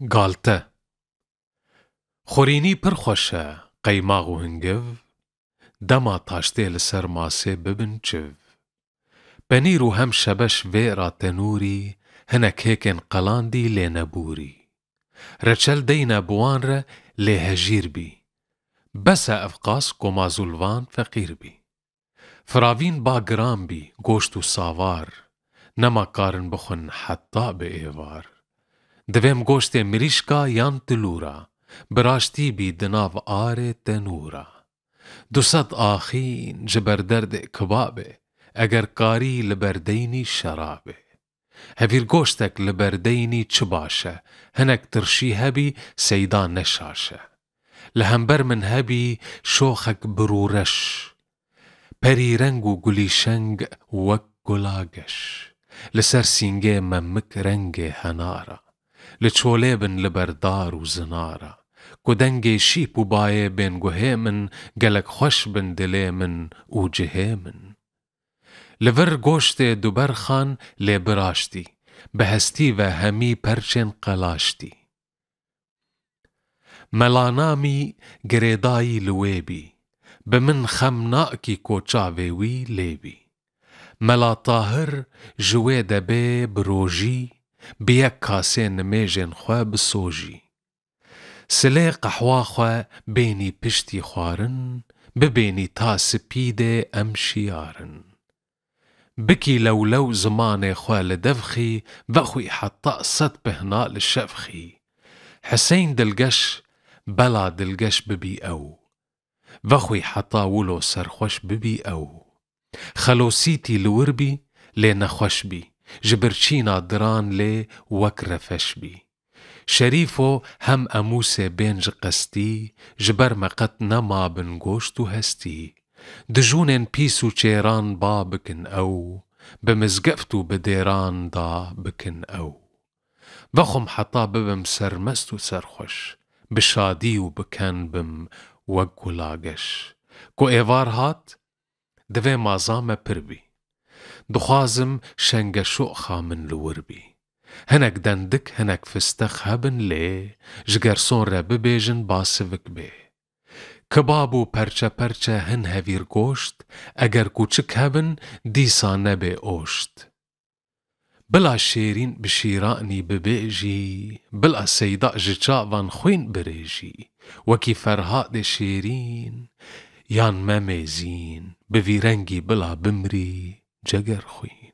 گالتە خۆرینی پڕ خۆشە قەیماغ و هەنگەو دەما تاشتێ لەسەر ماسێ ببن چڤ پەنیر و هەم شەبەش vێرا تەنووری هەنەک هێکێن قەلاندی لێ نەبووری رەچەل دەینە بوانرە لێ هەژیر بی بەسە ئەڤقاس کۆمازولڤان فەقیر بی فراڤین با گران بی گۆشت و ساوار نەما کارن بخۆن حەتا بە ئێوار دەڤێم گۆشتێ مریشکا یان تلوورە براشتی بی دناو ئارێ تەنوورە 200 ئاخین ji ber derdê kebabê eger karî li ber deynî şerabê hevîr goştek li ber deynî çi baş e hinek tirşî hebî seyda neşaş e li hember min hebî şoxek birûreş perî reng û gulîşeng wek gula geş li ser sîngê me mik rengê henara li çolê bin li ber dar û zinara ku dengê şîp û bayê bên guhê min gelek xweş bin dilê min û cihê min li vir goştê duber xan lê biraştî bi hestî ve hemî perçên qelaştî melanamî girêdayî li wê bî bi min xem nakî koçavê wî lê bî mela tahir ji wê de bê bi rojî bi yek kasê nimêjên xwe bisojî silê qehwa xwe bênî piştî xwarin bibênî ta spîdê em şiyarin bikî lewlew zimanê xwe li devxî vexwî heta sed pihna li şevxî Hiseyn dilgeş bela dilgeş bibî ew vexwî heta wilo serxweş bibî ew xelosîtî li wir bî lê nexweş bî ji birçîna diran lê wek refeş bî şerîfo hem emûsê bên ji qestî ji ber me qet nemabin goşt û hestî dijûnên pîs û çêran ba bikin ew bi mizgeft û bi dêran da bikin ew vexwim heta bibim sermest û serxweş bi şadî û biken bim wek gulageş ku êvar hat divê maza me pir bî dixwazim şengeşoxa min li wir bî hinek dendik hinek fistex hebin lê ji gerson re bibêjin ba sivik bê kebab û perçe perçe hin hevîr goşt eger kûçik hebin dîsa nebê oşt bila şêrîn bi şîranî bibêjî bila seyda ji çavan xwîn birêjî wekî ferhadê şêrîn yan me mêzîn bi vî rengî bila bimrî ceger xwîn